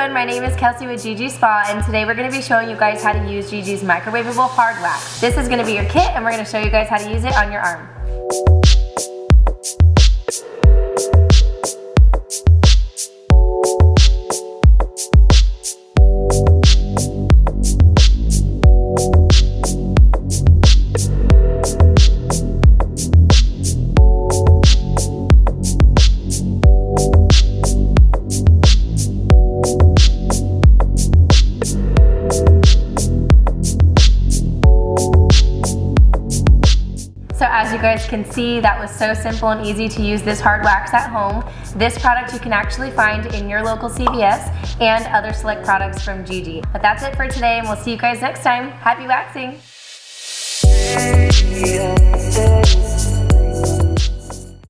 everyone, my name is Kelsey with GiGi Spa, and today we're going to be showing you guys how to use GiGi's microwavable hard wax. This is going to be your kit, and we're going to show you guys how to use it on your arm. So as you guys can see, that was so simple and easy to use this hard wax at home. This product you can actually find in your local CVS and other select products from GiGi. But that's it for today, and we'll see you guys next time. Happy waxing!